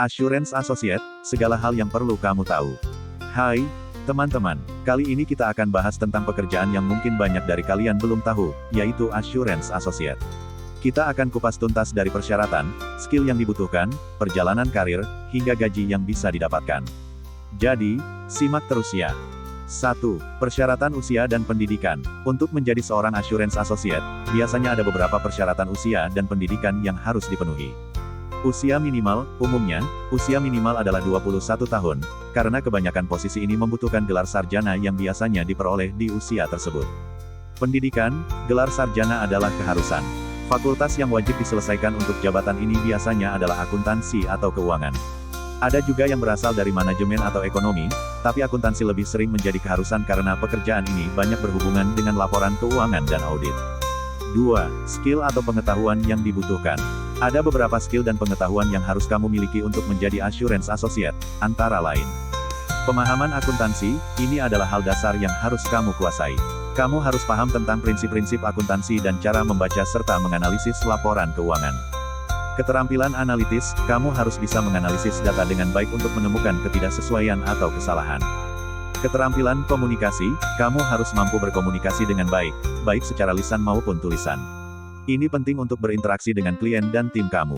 Assurance Associate, segala hal yang perlu kamu tahu. Hai, teman-teman. Kali ini kita akan bahas tentang pekerjaan yang mungkin banyak dari kalian belum tahu, yaitu Assurance Associate. Kita akan kupas tuntas dari persyaratan, skill yang dibutuhkan, perjalanan karir, hingga gaji yang bisa didapatkan. Jadi, simak terus ya. 1. Persyaratan usia dan pendidikan. Untuk menjadi seorang Assurance Associate, biasanya ada beberapa persyaratan usia dan pendidikan yang harus dipenuhi. Usia minimal, umumnya, usia minimal adalah 21 tahun, karena kebanyakan posisi ini membutuhkan gelar sarjana yang biasanya diperoleh di usia tersebut. Pendidikan, gelar sarjana adalah keharusan. Fakultas yang wajib diselesaikan untuk jabatan ini biasanya adalah akuntansi atau keuangan. Ada juga yang berasal dari manajemen atau ekonomi, tapi akuntansi lebih sering menjadi keharusan karena pekerjaan ini banyak berhubungan dengan laporan keuangan dan audit. 2. Skill atau pengetahuan yang dibutuhkan. Ada beberapa skill dan pengetahuan yang harus kamu miliki untuk menjadi Assurance Associate, antara lain. Pemahaman akuntansi, ini adalah hal dasar yang harus kamu kuasai. Kamu harus paham tentang prinsip-prinsip akuntansi dan cara membaca serta menganalisis laporan keuangan. Keterampilan analitis, kamu harus bisa menganalisis data dengan baik untuk menemukan ketidaksesuaian atau kesalahan. Keterampilan komunikasi, kamu harus mampu berkomunikasi dengan baik, baik secara lisan maupun tulisan. Ini penting untuk berinteraksi dengan klien dan tim kamu.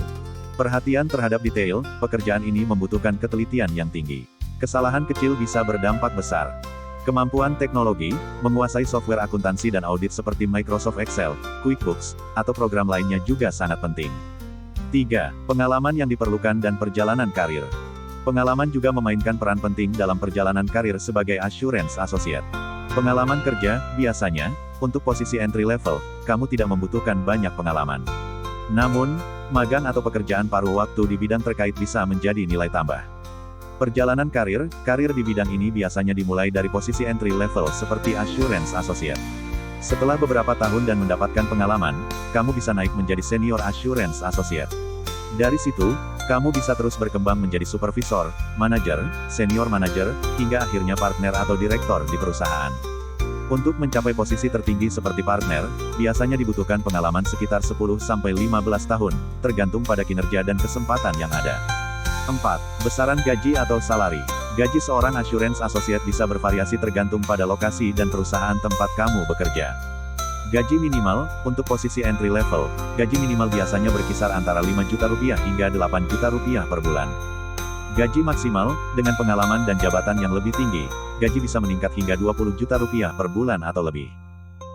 Perhatian terhadap detail, pekerjaan ini membutuhkan ketelitian yang tinggi. Kesalahan kecil bisa berdampak besar. Kemampuan teknologi, menguasai software akuntansi dan audit seperti Microsoft Excel, QuickBooks, atau program lainnya juga sangat penting. 3. Pengalaman yang diperlukan dan perjalanan karir. Pengalaman juga memainkan peran penting dalam perjalanan karir sebagai Assurance Associate. Pengalaman kerja, biasanya, untuk posisi entry level, kamu tidak membutuhkan banyak pengalaman. Namun, magang atau pekerjaan paruh waktu di bidang terkait bisa menjadi nilai tambah. Perjalanan karir di bidang ini biasanya dimulai dari posisi entry level seperti Assurance Associate. Setelah beberapa tahun dan mendapatkan pengalaman, kamu bisa naik menjadi Senior Assurance Associate. Dari situ, kamu bisa terus berkembang menjadi supervisor, manajer, senior manager, hingga akhirnya partner atau direktur di perusahaan. Untuk mencapai posisi tertinggi seperti partner, biasanya dibutuhkan pengalaman sekitar 10-15 tahun, tergantung pada kinerja dan kesempatan yang ada. 4. Besaran gaji atau salari. Gaji seorang Assurance Associate bisa bervariasi tergantung pada lokasi dan perusahaan tempat kamu bekerja. Gaji minimal, untuk posisi entry level, gaji minimal biasanya berkisar antara 5 juta rupiah hingga 8 juta rupiah per bulan. Gaji maksimal, dengan pengalaman dan jabatan yang lebih tinggi, gaji bisa meningkat hingga 20 juta rupiah per bulan atau lebih.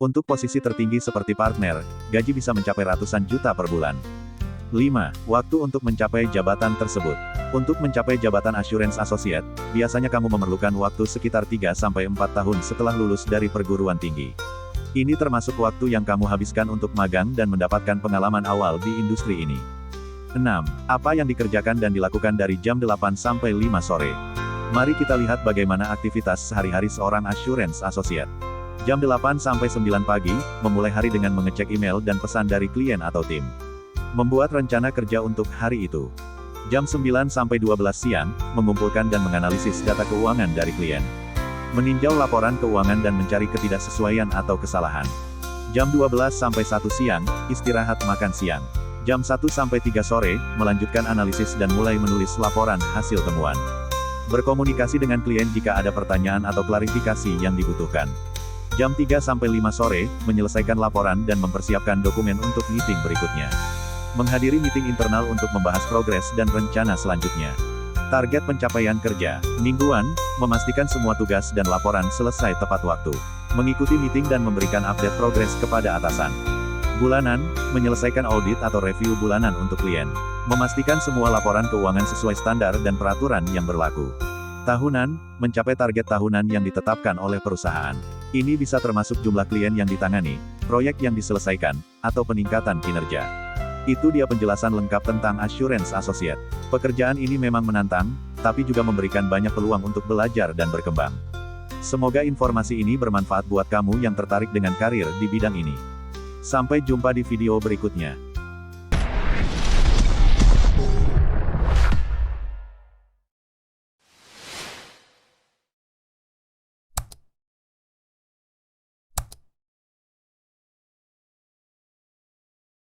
Untuk posisi tertinggi seperti partner, gaji bisa mencapai ratusan juta per bulan. 5. Waktu untuk mencapai jabatan tersebut. Untuk mencapai jabatan Assurance Associate, biasanya kamu memerlukan waktu sekitar 3-4 tahun setelah lulus dari perguruan tinggi. Ini termasuk waktu yang kamu habiskan untuk magang dan mendapatkan pengalaman awal di industri ini. 6. Apa yang dikerjakan dan dilakukan dari jam 8 sampai 5 sore. Mari kita lihat bagaimana aktivitas sehari-hari seorang Assurance Associate. Jam 8 sampai 9 pagi, memulai hari dengan mengecek email dan pesan dari klien atau tim. Membuat rencana kerja untuk hari itu. Jam 9 sampai 12 siang, mengumpulkan dan menganalisis data keuangan dari klien. Meninjau laporan keuangan dan mencari ketidaksesuaian atau kesalahan. Jam 12 sampai 1 siang, istirahat makan siang. Jam 1 sampai 3 sore, melanjutkan analisis dan mulai menulis laporan hasil temuan. Berkomunikasi dengan klien jika ada pertanyaan atau klarifikasi yang dibutuhkan. Jam 3 sampai 5 sore, menyelesaikan laporan dan mempersiapkan dokumen untuk meeting berikutnya. Menghadiri meeting internal untuk membahas progres dan rencana selanjutnya. Target pencapaian kerja mingguan, memastikan semua tugas dan laporan selesai tepat waktu. Mengikuti meeting dan memberikan update progres kepada atasan. Bulanan, menyelesaikan audit atau review bulanan untuk klien. Memastikan semua laporan keuangan sesuai standar dan peraturan yang berlaku. Tahunan, mencapai target tahunan yang ditetapkan oleh perusahaan. Ini bisa termasuk jumlah klien yang ditangani, proyek yang diselesaikan, atau peningkatan kinerja. Itu dia penjelasan lengkap tentang Assurance Associate. Pekerjaan ini memang menantang, tapi juga memberikan banyak peluang untuk belajar dan berkembang. Semoga informasi ini bermanfaat buat kamu yang tertarik dengan karir di bidang ini. Sampai jumpa di video berikutnya.